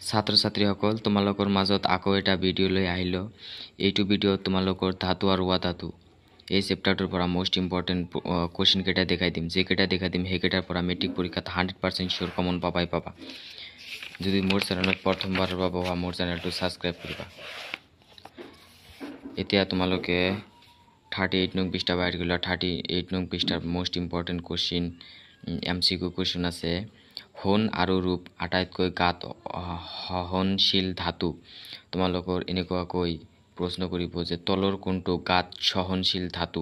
ছাত্ৰ ছাত্ৰীসকল তোমালোকৰ মাজত আকৌ এটা ভিডিঅ' লৈ আহিলো। এইটো ভিডিঅ' তোমালোকৰ ধাতু আৰু অধাতু এই চেপ্টাৰটোৰ পৰা মোষ্ট ইম্পৰ্টেণ্ট কোৱেশ্চন কেইটা দেখাই দিম। যেকেইটা দেখাই দিম সেইকেইটাৰ পৰা মেট্ৰিক পৰীক্ষাত 100% শিওৰ কমন পাবাই পাবা। যদি মোৰ চেনেলত প্ৰথমবাৰৰ বাবে হোৱা মোৰ চেনেলটো ছাবস্ক্ৰাইব কৰিবা। এতিয়া তোমালোকে 38 নং পৃষ্ঠা বাহিৰ কৰিলা। 38 নং পৃষ্ঠাৰ most important question MCQ question আছে। সোণ আৰু ৰূপ আটাইতকৈ গাত সহনশীল ধাতু। তোমালোকৰ এনেকুৱাকৈ প্ৰশ্ন কৰিব যে তলৰ কোনটো গাত সহনশীল ধাতু।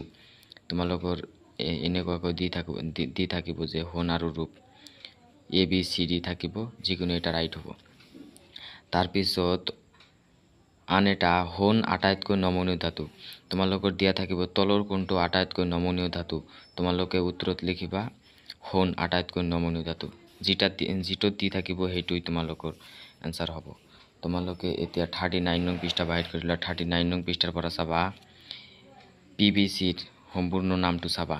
তোমালোকৰ এনেকুৱাকৈ দি থাকিব যে সোণ আৰু ৰূপ ABCD থাকিব, যিকোনো এটা ৰাইট হ'ব। তাৰপিছত আন এটা সোণ আটাইতকৈ নমনীয় ধাতু। তোমালোকৰ দিয়া থাকিব তলৰ কোনটো আটাইতকৈ নমনীয় ধাতু। তোমালোকে উত্তৰত লিখিবা সোণ আটাইতকৈ নমনীয় ধাতু। যিটো দি থাকিব সেইটোই তোমালোকৰ এনসাৰ হ'ব। তোমালোকে এতিয়া 39 নং পৃষ্ঠা বাহিৰ কৰিলা। 39 নং পৃষ্ঠাৰ পৰা চাবা PVCৰ সম্পূৰ্ণ নামটো চাবা।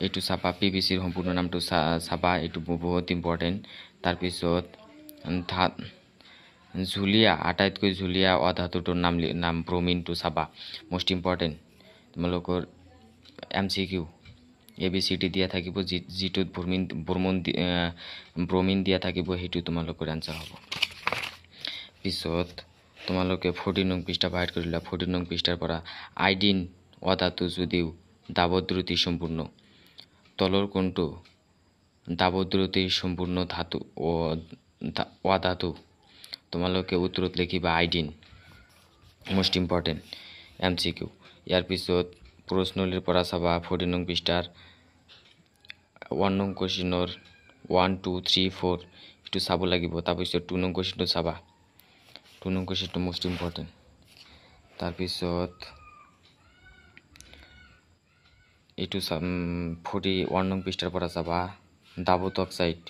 এইটো চাবা PVCৰ সম্পূৰ্ণ নামটো চাবা, এইটো বহুত ইম্পৰ্টেণ্ট। তাৰপিছত জুলীয়া আটাইতকৈ জুলীয়া অধাতুটোৰ নাম ব্ৰমিনটো চাবা, মোষ্ট ইম্পৰ্টেণ্ট। তোমালোকৰ MCQ ABCD দিয়া থাকিব, যিটোত ব্ৰমিন দিয়া থাকিব সেইটো তোমালোকৰ এনসাৰ হ'ব। পিছত তোমালোকে 40 নং পৃষ্ঠা বাহিৰ কৰিলা। 40 নং পৃষ্ঠাৰ পৰা আইডিন অধাতু যদিও দাবদ্ৰুতি সম্পূৰ্ণ। তলৰ কোনটো দাবদ্ৰুতি সম্পূৰ্ণ ধাতু অধাতু। তোমালোকে উত্তৰত লিখিবা আইডিন, মোষ্ট ইম্পৰ্টেণ্ট MCQ। ইয়াৰ পিছত প্ৰশ্নলীৰ পৰা চাবা 40 নং পৃষ্ঠাৰ 1 নং কুৱেশ্যনৰ 1, 2, 3, 4 এইটো চাব লাগিব। তাৰপিছত 2 নং কুৱেশ্যনটো চাবা, 2 নং কুৱেশ্যনটো মোষ্ট ইম্পৰ্টেণ্ট। তাৰপিছত এইটো 41 নং পৃষ্ঠাৰ পৰা চাবা দাবত অক্সাইড,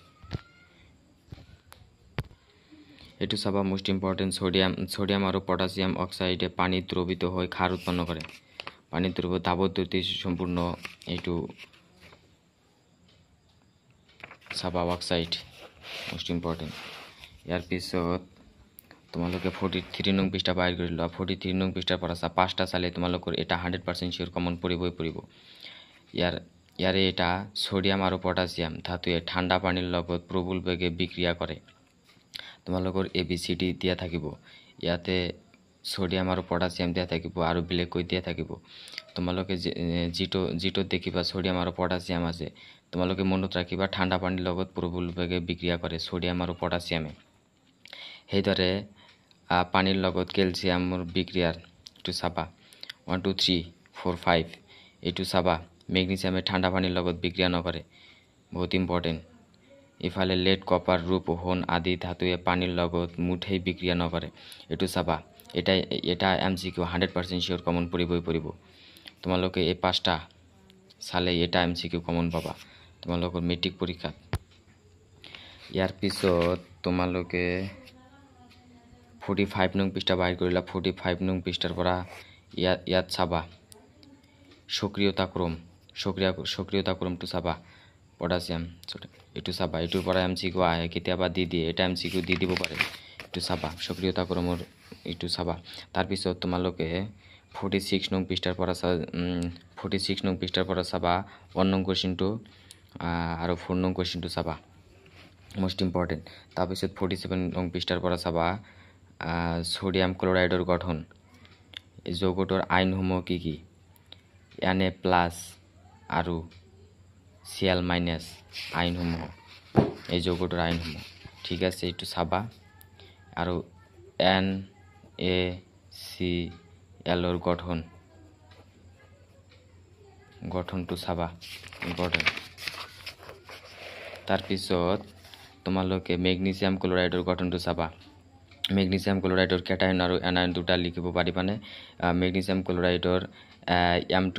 এইটো চাবা মোষ্ট ইম্পৰ্টেণ্ট। সোডিয়াম আৰু পটাছিয়াম অক্সাইডে পানীত দ্ৰৱিত হৈ ক্ষাৰ উৎপন্ন কৰে। পানীত দাবদ্ৰুতি সম্পূৰ্ণ এইটো চাবা অক্সাইড, মোষ্ট ইম্পৰ্টেণ্ট। ইয়াৰ পিছত তোমালোকে 43 নং পৃষ্ঠা বাহিৰ কৰি লোৱা। 43 নং পৃষ্ঠাৰ পৰা চা 5টা চালে তোমালোকৰ এটা 100% শিওৰ কমন পৰিব। ইয়াৰে এটা সোডিয়াম আৰু পটাছিয়াম ধাতুৱে ঠাণ্ডা পানীৰ লগত প্ৰবল বেগে বিক্ৰিয়া কৰে। তোমালোকৰ ABCD দিয়া থাকিব। ইয়াতে সোডিয়াম আৰু পটাছিয়াম দিয়া থাকিব আৰু বেলেগকৈ দিয়া থাকিব। তোমালোকে যিটো দেখিবা সোডিয়াম আৰু পটাছিয়াম আছে, তোমালোকে মনত ৰাখিবা ঠাণ্ডা পানীৰ লগত প্ৰবল বেগে বিক্ৰিয়া কৰে সোডিয়াম আৰু পটাছিয়ামে। সেইদৰে পানীৰ লগত কেলছিয়ামৰ বিক্ৰিয়াৰ এইটো চাবা 1, 2, 3, 4, 5 এইটো চাবা। মেগনেছিয়ামে ঠাণ্ডা পানীৰ লগত বিক্ৰিয়া নকৰে, বহুত ইম্পৰ্টেণ্ট। ইফালে লেড, কপাৰ, ৰূপ, সোণ আদি ধাতুৱে পানীৰ লগত মুঠেই বিক্ৰিয়া নকৰে, এইটো চাবা। এটা MCQ 100% শিওৰ কমন পৰিব। তোমালোকে এই 5টা চালে এটা MCQ কমন পাবা তোমালোকৰ মেট্ৰিক পৰীক্ষাত। ইয়াৰ পিছত তোমালোকে 45 নং পৃষ্ঠা বাহিৰ কৰিলা। 45 নং পৃষ্ঠাৰ পৰা ইয়াত চাবা সক্ৰিয়তা ক্ৰমটো চাবা। পটাছিয়াম এইটো চাবা, এইটোৰ পৰা MCQ আহে, কেতিয়াবা দি দিয়ে, এটা MCQ দি দিব পাৰে, এইটো চাবা সক্ৰিয়তা ক্ৰমৰ এইটো চাবা। তাৰপিছত তোমালোকে 46 নং পৃষ্ঠাৰ পৰা চাবা 1 নং কুৱেশ্যনটো আৰু 4 নং কুৱেশ্যনটো চাবা, মোষ্ট ইম্পৰ্টেণ্ট। তাৰপিছত 47 নং পৃষ্ঠাৰ পৰা চাবা সোডিয়াম ক্লৰাইডৰ গঠন। এই যৌগটোৰ আইনসমূহ কি কি? Na+ আৰু Cl- আইনসমূহ, এই যৌগটোৰ আইনসমূহ, ঠিক আছে, এইটো চাবা। আৰু NaCl গঠনটো চাবা, ইম্পৰ্টেণ্ট। তাৰপিছত তোমালোকে মেগনেছিয়াম ক্লৰাইডৰ গঠনটো চাবা। মেগনেছিয়াম ক্লৰাইডৰ কেটায়ন আৰু এনায়ন দুটা লিখিব পাৰিবানে? মেগনেছিয়াম ক্লৰাইডৰ M2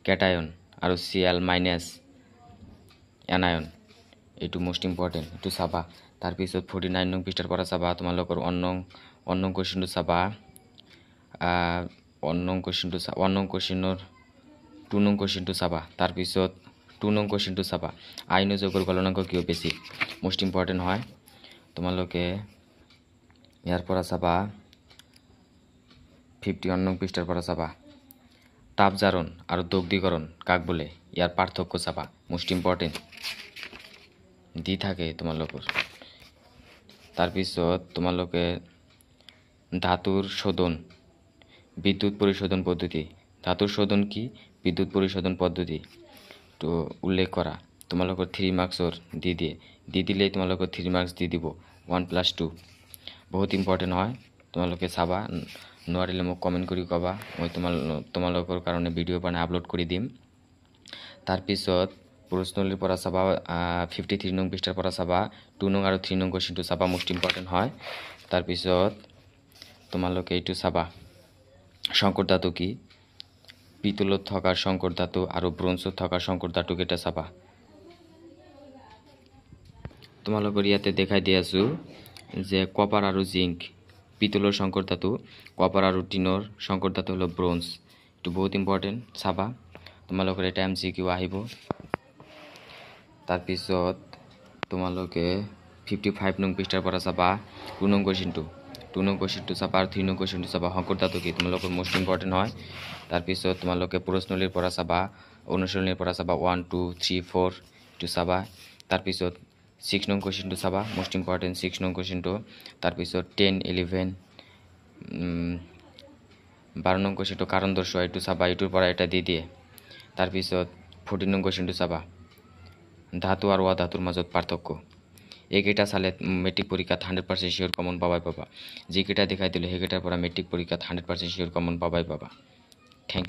কেটায়ন আৰু Cl- এনায়ন, এইটো মোষ্ট ইম্পৰ্টেণ্ট, এইটো চাবা। তাৰপিছত 49 নং পৃষ্ঠাৰ পৰা চাবা তোমালোকৰ 1 নং কুৱেশ্যনটো চাবা। 1 নং কুৱেশ্যনৰ 2 নং কুৱেশ্যনটো চাবা। তাৰপিছত 2 নং কুৱেশ্যনটো চাবা আইন যোগৰ গলনাংক কিয় বেছি মোষ্ট ইম্পৰ্টেণ্ট হয় তোমালোকে ইয়াৰ পৰা চাবা 51 নং পৃষ্ঠাৰ পৰা চাবা তাপজাৰণ আৰু দগ্ধীকৰণ কাক বোলে ইয়াৰ পাৰ্থক্য চাবা মোষ্ট ইম্পৰ্টেণ্ট দি থাকে তোমালোকৰ তাৰপিছত তোমালোকে ধাতুৰ শোধন বিদ্যুৎ পৰিশোধন পদ্ধতি ধাতুৰ শোধন কি বিদ্যুৎ পৰিশোধন পদ্ধতি তো উল্লেখ কৰা তোমালোকৰ 3 মাৰ্কসৰ দি দিলেই তোমালোকৰ 3 মাৰ্কস দি দিব 1+2 বহুত ইম্পৰ্টেণ্ট হয় তোমালোকে চাবা নোৱাৰিলে মোক কমেন্ট কৰি কবা মই তোমালোকৰ কাৰণে ভিডিঅ' বনাই আপলোড কৰি দিম তাৰপিছত প্ৰশ্নলিৰ পৰা চাবা 53 নং পৃষ্ঠাৰ পৰা চাবা 2 নং আৰু 3 নং কুৱেশ্যনটো চাবা মোষ্ট ইম্পৰ্টেণ্ট হয় তাৰপিছত তোমালোকে এইটো চাবা সংকৰ ধাতু কি পিতলত থকা সংকৰ ধাতু আৰু ব্ৰঞ্জত থকা সংকৰ ধাতু কেইটা চাবা তোমালোকৰ ইয়াতে দেখাই দি আছো যে কপাৰ আৰু জিংক পিতলৰ সংকৰ ধাতু কপাৰ আৰু টিনৰ সংকৰ ধাতু হলো ব্ৰঞ্জ এটো বহুত ইম্পৰ্টেণ্ট চাবা তোমালোকৰ এটা এমসিকিউ আহিব তাৰপিছত তোমালোকে 55 নং পৃষ্ঠাৰ পৰা চাবা 2 নং কুৱেশ্যনটো চাবা আৰু 3 নং কুৱেশ্যনটো চাবা সংকৰ ধাতু কি তোমালোকৰ মোষ্ট ইম্পৰ্টেণ্ট হয় তাৰপিছত তোমালোকে প্ৰশ্নলিৰ পৰা চাবা অনুশীলনীৰ পৰা চাবা 1 2 3 4 টো চাবা তাৰপিছত 6 নং কুৱেশ্যনটো চাবা মোষ্ট ইম্পৰ্টেণ্ট 6 নং কুৱেশ্যনটো তাৰপিছত 10 11 12 নং কুৱেশ্যনটো কাৰণ দৰ্শোৱা এইটো চাবা এইটোৰ পৰা এটা দি দিয়ে তাৰপিছত 14 নং কুৱেশ্যনটো চাবা ধাতু আৰু অধাতুৰ মাজত পাৰ্থক্য এইকেইটা চালে মেট্ৰিক পৰীক্ষাত 100% শিওৰ কমন পাবা যিকেইটা দেখাই দিলে সেইকেইটাৰ পৰা মেট্ৰিক পৰীক্ষাত 100% শিওৰ কমন পাবা